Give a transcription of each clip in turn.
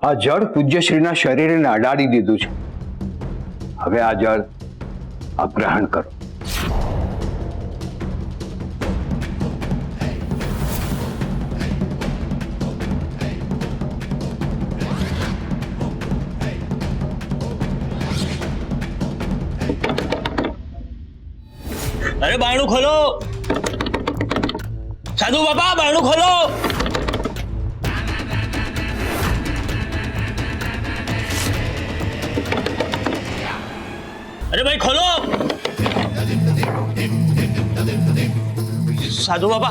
આ જળ પૂજ્યશ્રીના શરીરને અડાડી દીધું છે. હવે આ જળ આપ ગ્રહણ કરો. अरे बारणू खोलो, साधु बाबा बारणू खोलो. अरे भाई खोलो. साधु बाबा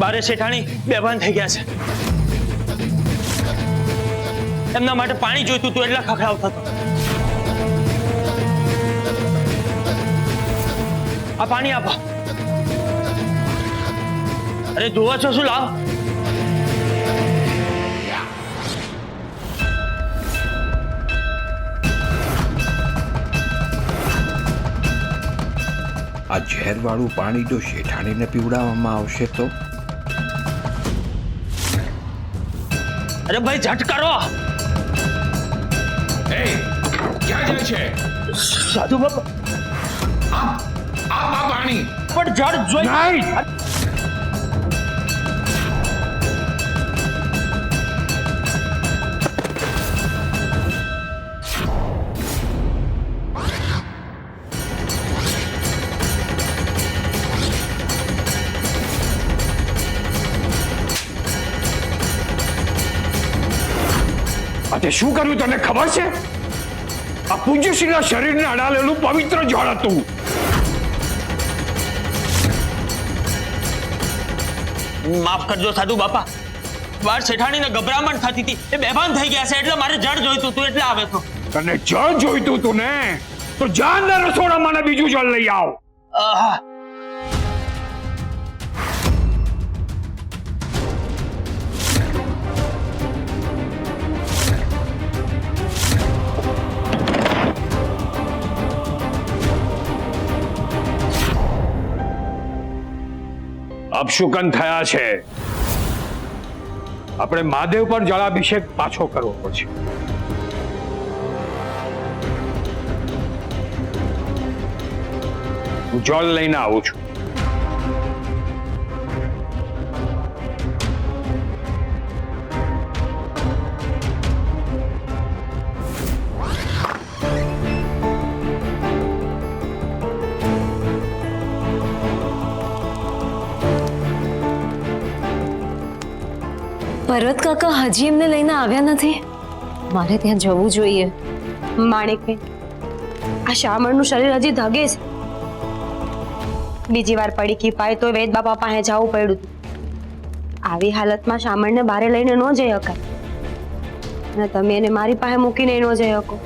બારે શેઠાણી બેભાન થઈ ગયા છે. એમના માટે પાણી જોઈતું હતું એટલા ખખડાવતા હતો. આ પાણી આપો. અરે ધોવા છો શું? લાવ. આ ઝેરવાળું પાણી જો શેઠાણીને પીવડાવવામાં આવશે તો? અરે ભાઈ ઝટ કરો. ક્યાં જાય છે? સાધુ બાબા આ પાણી પણ જળ જોઈ. તે શું કર્યું તને ખબર છે? આ પૂજ્યશ્રીના શરીરને અડાડેલું પવિત્ર જળ હતું. માફ કરજો સાધુ બાપા, બાર શેઠાણીને ગભરામણ થતી હતી, એ બેભાન થઈ ગયા છે એટલે મારે જળ જોઈતું હતું એટલે આવે તો. તને જળ જોઈતું હતું ને, તો જા અંદર રસોડામાં ને બીજું જળ લઈ આવ. આહા. અપશુકન થયા છે. આપણે મહાદેવ પર જળાભિષેક પાછો કરવો પડશે. હું જળ લઈને આવું છું. પર્વત કાકા હજી એમને લઈને આવ્યા નથી. મારે ત્યાં જવું જોઈએ. માણેકબેન, આ શામળનું શરીર હજી ધગે છે. બીજી વાર પડી કીપાય તો વેદ બાપા પાસે જવું પડ્યું હતું. આવી હાલતમાં શામળને બારે લઈને ન જઈ શકાય, અને તમે એને મારી પાસે મૂકીને ન જઈ શકો.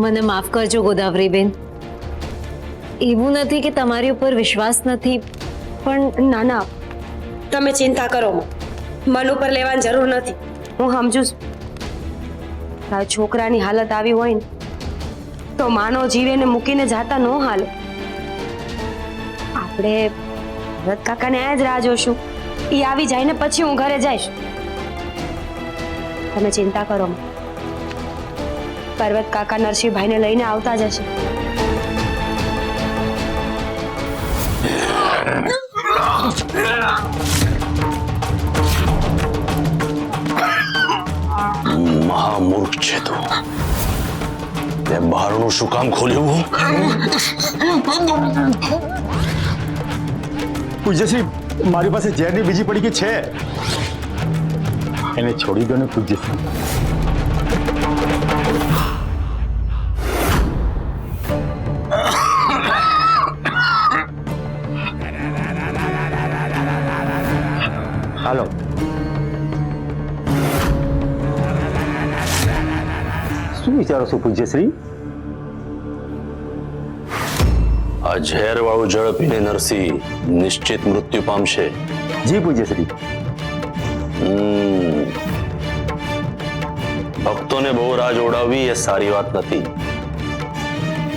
મને માફ કરજો ગોદાવરીબેન. એવું નથી કે તમારી ઉપર વિશ્વાસ નથી, પણ ના ના, તમે ચિંતા કરો મન ઉપર લેવાની જરૂર નથી. હું સમજુ છું, તારા છોકરાની હાલત આવી હોય ને તો માનો જીવ એને મૂકીને જાતા ન હાલે. આપણે ભરત કાકાને આ જ રાહ જોશું. એ આવી જાય ને પછી હું ઘરે જઈશ. તમે ચિંતા કરો. પર્વત કાકા નરસિંહભાઈને લઈને આવતા જશે. મહામૂર્ખ છે તું. તે બહારનું શું કામ ખોલ્યું? પૂજ્યશ્રી, મારી પાસે ઝેરની બીજી પડીકી છે, એને છોડી દો ને પૂજ્યશ્રી. હાલો. શું વિચારો છો પૂજ્યશ્રી? આ ઝેર વાળું જળ પીને નરસિંહ નિશ્ચિત મૃત્યુ પામશે. જી પૂજ્યશ્રી. ભક્તોને બહુ રાહ જોડાવવી એ સારી વાત નથી.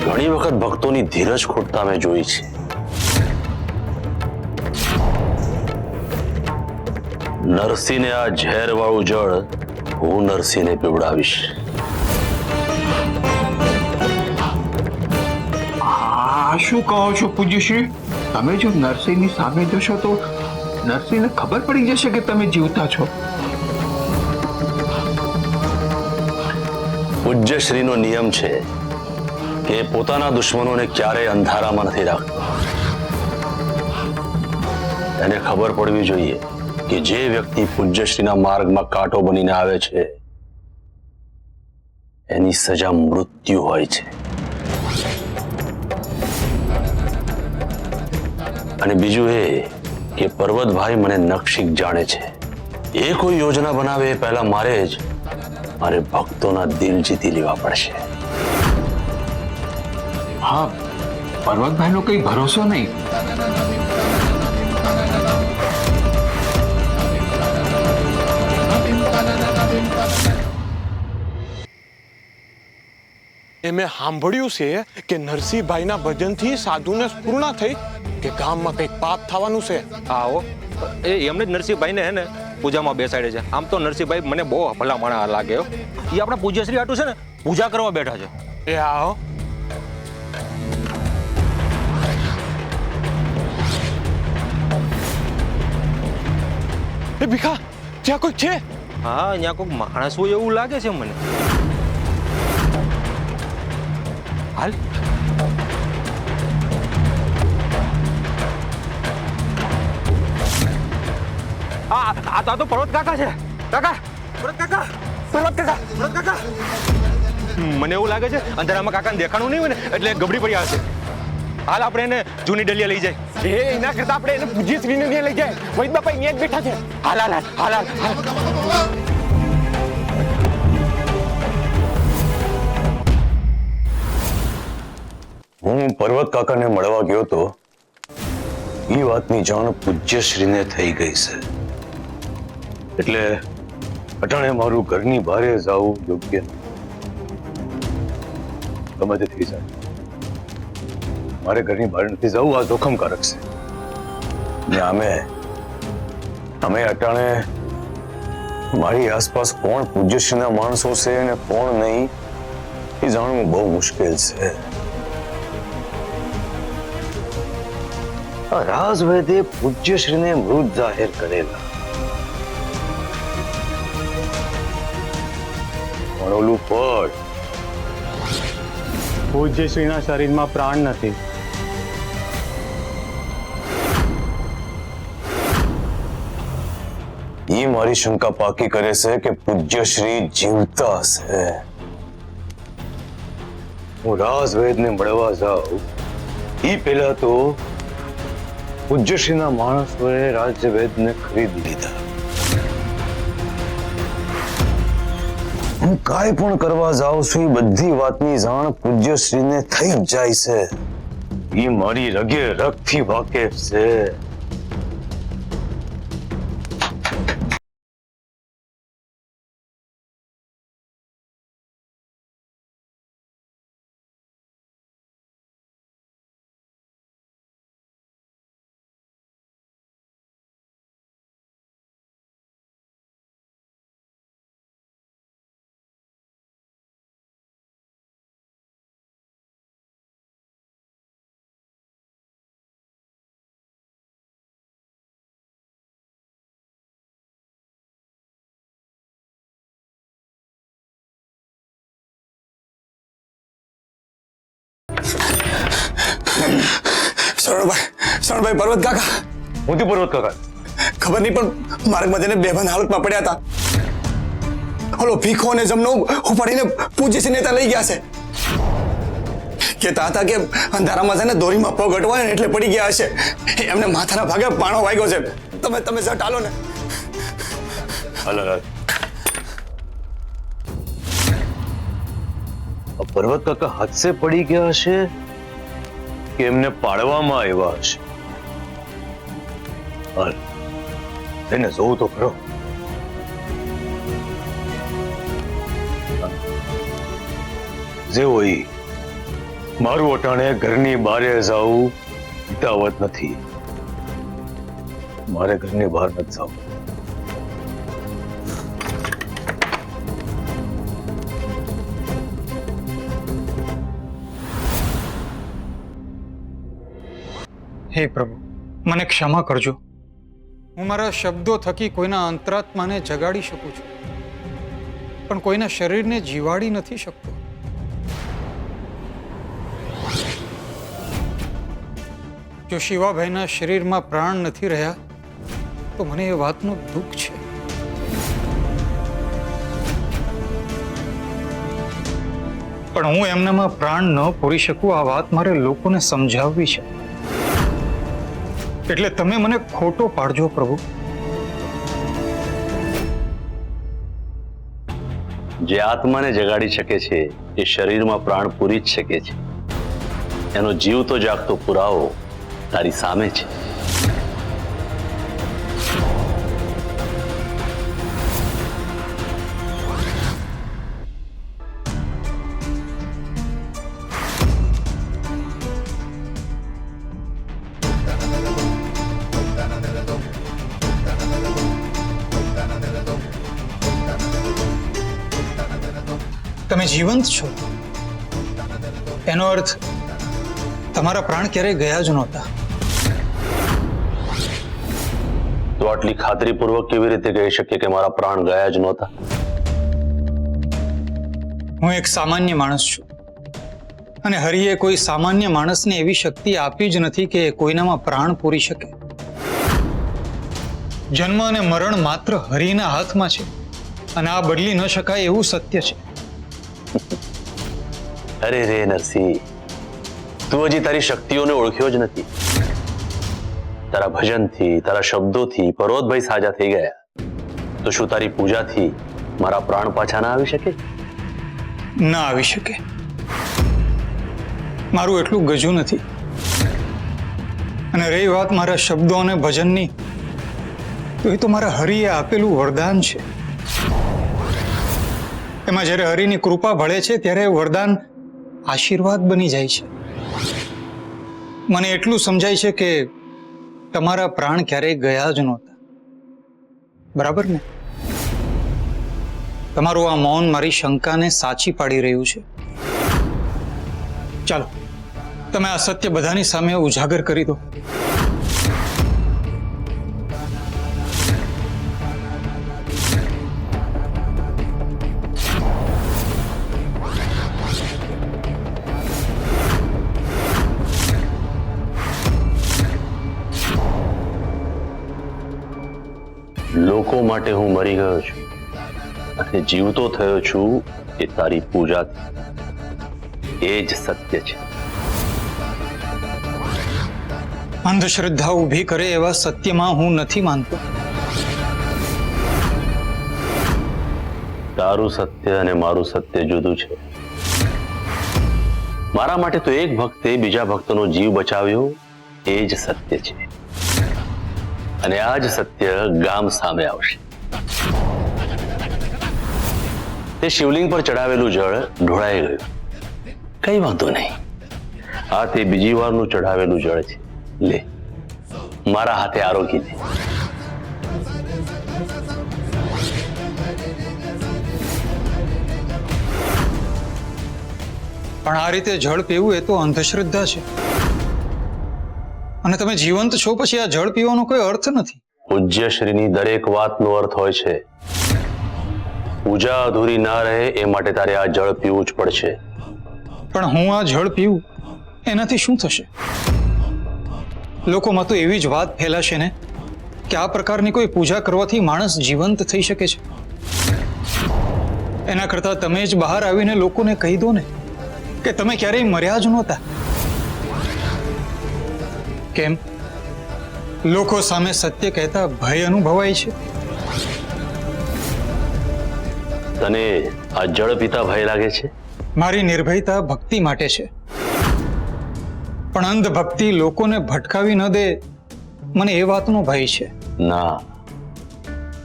ઘણી વખત ભક્તોની ધીરજ ખોટતા મેં જોઈ છે. નરસિંહને આ ઝેર વાળું જળ હું નરસિંહને પીવડાવીશ. આ શું કહો છો પૂજ્યશ્રી? તમે જો નરસિંહની સામે જશો તો નરસિંહને ખબર પડી જશે કે તમે જીવતા છો. પૂજ્યશ્રીનો નિયમ છે કે પોતાના દુશ્મનોને ક્યારેય અંધારામાં નથી રાખતો. એને ખબર પડવી જોઈએ કે જે વ્યક્તિ પૂજ્યશ્રીના માર્ગમાં કાંટો બનીને આવે છે એની સજા મૃત્યુ હોય છે. અને બીજું એ કે પર્વતભાઈ મને નખશીક જાણે છે. એ કોઈ યોજના બનાવે એ પહેલા મારે ભક્તોના દિલ જીતી લેવા પડશે. હા, પર્વતભાઈનો કઈ ભરોસો નહીં. એ મેં સાંભળ્યું છે કે નરસિંહભાઈના ભજનથી સાધુને સ્ફૂર્ણા થઈ કે ગામમાં કંઈક પાપ થવાનું છે. આવો એ એમને જ નરસિંહભાઈને હે ને પૂજામાં બેસાડે છે. આમ તો નરસિંહભાઈ મને બહુ ભલા માણસ લાગે હો. એ આપણા પૂજ્યશ્રી હાટુ છે ને પૂજા કરવા બેઠા છે. એ આવો એ ભીખા ત્યાં કોઈક છે? હા, અહીંયા કોઈક માણસ હોય એવું લાગે છે મને. હાલ આ તો પર્વત કાકા છે. કાકા, પર્વત કાકા, પર્વત કાકા, પર્વત કાકા. મને એવું લાગે છે અંધારામાં કાકાને દેખાણું નહીં હોય ને એટલે ગબડી પડ્યા હશે. હાલ આપણે એને જૂની ડલિયા લઈ જાય. એના કરતા આપણે એને પૂજ્યશ્રીને ત્યાં લઈ જાય. વૈદ બાપા અહીંયા જ બેઠા છે. હાલ હાલ હાલ હાલ હાલ. હું પર્વત કાકાને મળવા ગયો તો એ વાતની જાણ પૂજ્યશ્રીને થઈ ગઈ છે. એટલે અટાણે મારું ઘરની બહારે જવું યોગ્ય નથી. ગમે તે થઈ જાય, મારે ઘરની બહાર નથી જવું. આ જોખમકારક છે. ને અમે અટાણે મારી આસપાસ કોણ પૂજ્યશ્રીના માણસો છે અને કોણ નહીં એ જાણવું બહુ મુશ્કેલ છે. રાજવૈદે પૂજ્યશ્રીને મૃત જાહેર કરેલા, પણ ઓલું પડ પૂજ્યશ્રીના શરીરમાં પ્રાણ નથી. એ મારી શંકા પાકી કરે છે કે પૂજ્યશ્રી જીવતા છે. હું રાજવૈદને મળવા જાઉં એ પહેલા તો પૂજ્યશ્રીના માણસોએ રાજવૈદને ખરીદી લીધા. હું કાંઈ પણ કરવા જાઉં છું એ બધી વાતની જાણ પૂજ્યશ્રીને થઈ જ જાય છે. એ મારી રગે રગથી વાકેફ છે. શરણભાઈ, પર્વત કાકા. હું પર્વત કાકા. ખબર નહીં પણ માર્ગમાં જઈને બેભાન હાલતમાં પડ્યા હતા. ઓલો ભીખો અને જમનો ઉપાડીને પૂજ્યશ્રીને ત્યાં લઈ ગયા છે. કહેતા હતા કે અંધારામાં છે ને દોરીમાં પગ અટવાય ને એટલે પડી ગયા હશે. એમને માથાના ભાગે પાણો વાગ્યો છે. તમે જટ હાલો ને. હાલ. પર્વત કાકા હાથસે પડી ગયા હશે કે એમને પાડવામાં આવ્યા હશે? હાલ એને જોવું તો ખરો. જે હોય મારું અટાણે ઘરની બહારે જાવું હિતાવત નથી. મારે ઘરની બહાર નથી જવું. હે પ્રભુ, મને ક્ષમા કરજો. હું મારા શબ્દો થકી કોઈના અંતરાત્માને જગાડી શકું છું, પણ કોઈના શરીરને જીવાડી નથી શકતો. જો શિવાભાઈના શરીરમાં પ્રાણ નથી રહ્યા તો મને એ વાતનું દુઃખ છે. પણ હું એમનામાં પ્રાણ ન પૂરી શકું આ વાત મારે લોકોને સમજાવવી છે. એટલે તમે મને ખોટો પાડજો પ્રભુ. જે આત્માને જગાડી શકે છે એ શરીરમાં પ્રાણ પૂરી જ શકે છે. એનો જીવતો જાગતો પુરાવો તારી સામે છે. તમે જીવંત છો એનો અર્થ તમારા પ્રાણ ક્યારેય ગયા જ નહોતા. તો આટલી ખાતરીપૂર્વક કેવી રીતે કહી શકીએ કે મારા પ્રાણ ગયા જ નહોતા? હું એક સામાન્ય માણસ છું અને હરિએ કોઈ સામાન્ય માણસને એવી શક્તિ આપી જ નથી કે કોઈનામાં પ્રાણ પૂરી શકે. જન્મ અને મરણ માત્ર હરિના હાથમાં છે અને આ બદલી ન શકાય એવું સત્ય છે. અરે રે નરસિંહ, તું હજી તારી શક્તિઓને ઓળખ્યો જ નથી. તારા ભજનથી, તારા શબ્દોથી પર્વતભાઈ સાજા થઈ ગયા, તો શું તારી પૂજાથી મારા પ્રાણ પાછા ના આવી શકે? ના આવી શકે. મારું એટલું ગજું નથી. અને રહી વાત મારા શબ્દો અને ભજનની, તો એ તો મારા હરિએ આપેલું વરદાન છે. એમાં જ્યારે હરિની કૃપા ભળે છે ત્યારે વરદાન આશીર્વાદ બની જાય છે. મને એટલું સમજાય છે કે તમારા પ્રાણ ક્યારેય ગયા જ નહોતા. બરાબર ને? તમારું આ મૌન મારી શંકાને સાચી પાડી રહ્યું છે. ચાલો, તમે આ સત્ય બધાની સામે ઉજાગર કરી દો. લોકો માટે હું મરી ગયો છું અને જીવતો થયો છું એ તારી પૂજાથી. એ જ સત્ય છે. અંધશ્રદ્ધા ઊભી કરે એવા સત્યમાં હું નથી માનતો. તારું સત્ય અને મારું સત્ય જુદું છે. મારા માટે તો એક ભક્તે બીજા ભક્તનો જીવ બચાવ્યો, એ જ સત્ય છે. અને આ જ સત્ય ગામ સામે આવશે. તે શિવલિંગ પર ચડાવેલું જળ ઢોળાઈ ગયું, કઈ વાંધો નહીં. આ તે બીજી વારનું ચઢાવેલું જળ છે. લે, મારા હાથે આરોગી દે. પણ આ રીતે જળ પીવું એ તો અંધશ્રદ્ધા છે. અને તમે જીવંત છો પછી આ જળ પીવાનો કોઈ અર્થ નથી. પૂજ્ય શ્રીની દરેક વાતનો અર્થ હોય છે. પૂજા અધૂરી ના રહે એ માટે તારે આ જળ પીવું જ પડશે. પણ હું આ જળ પીવું એનાથી શું થશે? લોકોમાં તો એવી જ વાત ફેલાશે ને કે આ પ્રકારની કોઈ પૂજા કરવાથી માણસ જીવંત થઈ શકે છે. એના કરતા તમે જ બહાર આવીને લોકોને કહી દો ને કે તમે ક્યારેય મર્યા જ નહોતા. કેમ? લોકો સામે સત્ય કહેતા ભય અનુભવાય છે. તને આ જળ પીતા ભય લાગે છે? મારી નિર્ભયતા ભક્તિ માટે છે, પણ અંધ ભક્તિ લોકોને ભટકાવી ન દે મને એ વાતનો ભય છે. ના,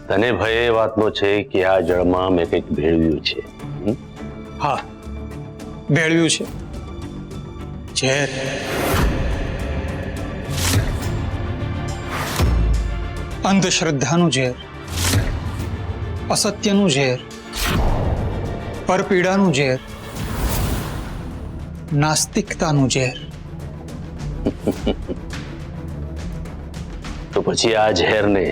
તને ભય એ વાતનો છે કે આ જળમાં મેં કંઈક ભેળવ્યું છે. હા, ભેળવ્યું છે. ઝેર. અંધશ્રદ્ધાનું ઝેર, અસત્યનું ઝેર, પરપીડાનું ઝેર, નાસ્તિકતાનું ઝેર. તો પછી આ ઝેરને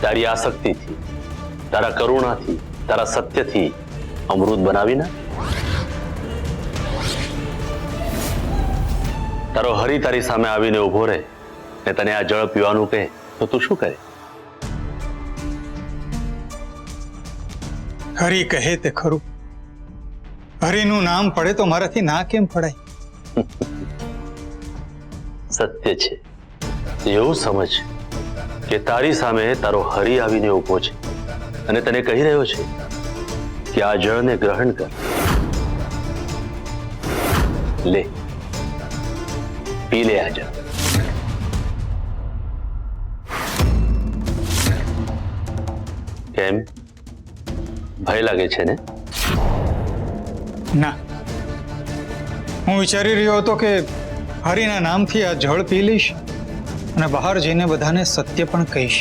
તારી આસક્તિથી, તારા કરુણાથી, તારા સત્યથી અમૃત બનાવી ના. તારો હરી તારી સામે આવીને ઉભો રહે ને તને આ જળ પીવાનું કહે તો તું શું કરે? હરી કહે તે ખરું. હરિનું નામ પડે તો મારાથી ના કેમ પડાય? સત્ય છે એવું સમજ કે તારી સામે તારો હરી આવીને ઉભો છે અને તને કહી રહ્યો છે કે આ જળને ગ્રહણ કર. લે, પી લે આ જળ. કેમ, ભય લાગે છે ને? ના, હું વિચારી રહ્યો હતો કે હરિના નામથી આ જળ પી લઈશ અને બહાર જઈને બધાને સત્ય પણ કહીશ.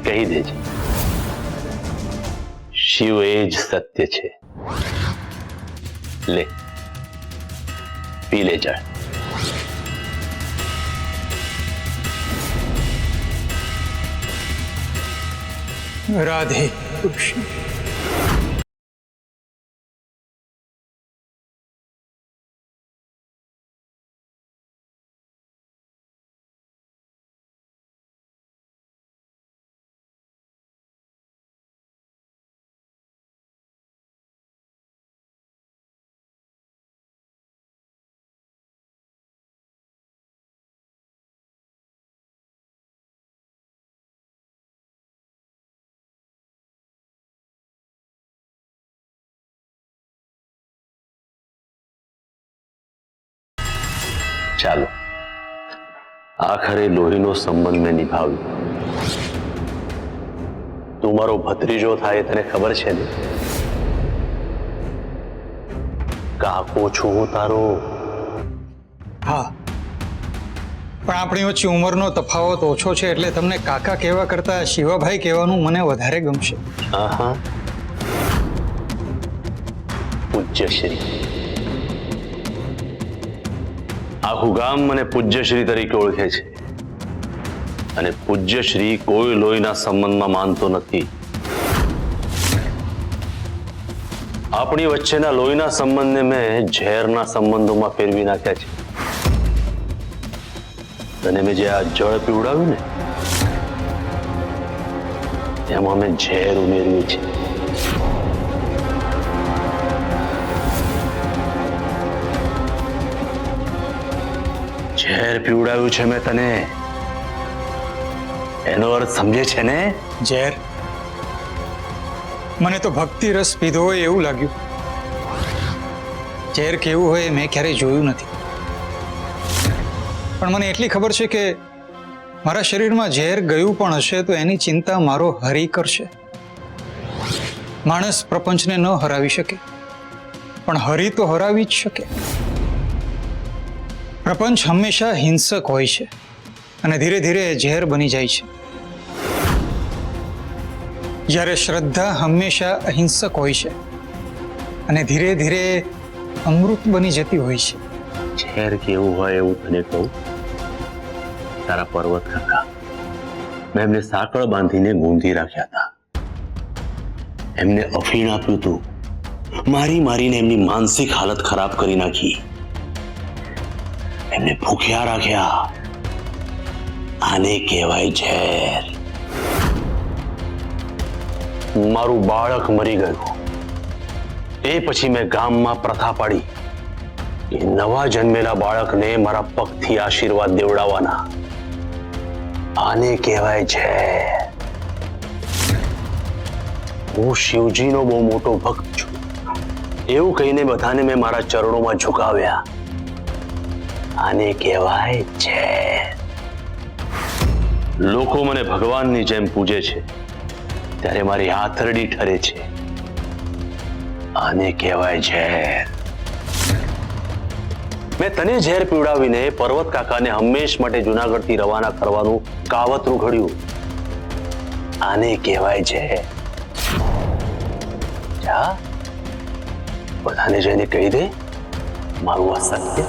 કહી દેજે, શિવ એ જ સત્ય છે. લે, પી લે જળ. રાધે કૃષ્ણ. ચાલો, આખરે લોહીનો સંબંધ મેં નિભાવ્યો. તું મારો ભત્રીજો થાય તને ખબર છે ને? કાકો છું હું તારો. હા, પણ આપણી વચ્ચે ઉંમરનો તફાવત ઓછો છે એટલે તમને કાકા કહેવા કરતા શિવાભાઈ કહેવાનું મને વધારે ગમશે. આહા, પૂજ્યશ્રી. આખું ગામ મને પૂજ્યશ્રી તરીકે ઓળખે છે અને પૂજ્યશ્રી કોઈ લોહીના સંબંધમાં માનતો નથી. આપણી વચ્ચેના લોહીના સંબંધને મેં ઝેરના સંબંધોમાં ફેરવી નાખ્યા છે. તને મેં જે આ જળ પીવડાવ્યું ને એમાં મેં ઝેર ઉમેર્યું છે. ઝેર પીવડાવ્યું છે મેં તને, એનો અર્થ સમજે છે ને? ઝેર? મને તો ભક્તિ રસ પીધો હોય એવું લાગ્યું. ઝેર કેવું હોય મેં ક્યારેય જોયું નથી, પણ મને એટલી ખબર છે કે મારા શરીરમાં ઝેર ગયું પણ હશે તો એની ચિંતા મારો હરી કરશે. માણસ પ્રપંચને ન હરાવી શકે પણ હરી તો હરાવી જ શકે. પ્રપંચ હંમેશા હિંસક હોય છે અને ધીરે ધીરે ઝેર બની જાય છે, જ્યારે શ્રદ્ધા હંમેશા અહિંસક હોય છે અને ધીરે ધીરે અમૃત બની જતી હોય છે. ઝેર કેવું હોય એવું તને કહું? તારા પર્વત કાકા, મેં એમને સાંકળ બાંધીને ગૂંધી રાખ્યા હતા. એમને અફીણ આપ્યું હતું, મારીને એમની માનસિક હાલત ખરાબ કરી નાખી. એમને ભૂખ્યા રાખ્યા. આને કહેવાય ઝેર. મારું બાળક મરી ગયું એ પછી મેં ગામમાં પ્રથા પાડી કે નવા જન્મેલા બાળકને મારા પગથી આશીર્વાદ દેવડાવવાના. આને કહેવાય ઝેર. હું શિવજીનો બહુ મોટો ભક્ત છું એવું કહીને બધાને મેં મારા ચરણોમાં ઝુકાવ્યા. આને કહેવાય ઝેર. લોકો મને ભગવાનની જેમ પૂજે છે ત્યારે મારી આંતરડી ઠરે છે. આને કહેવાય ઝેર. મેં તને ઝેર પીવડાવીને પર્વત કાકાને હંમેશ માટે જુનાગઢથી રવાના કરવાનું કાવતરું ઘડ્યું. આને કહેવાય ઝેર. જા, બધાને જઈને કહી દે મારું આ સત્ય.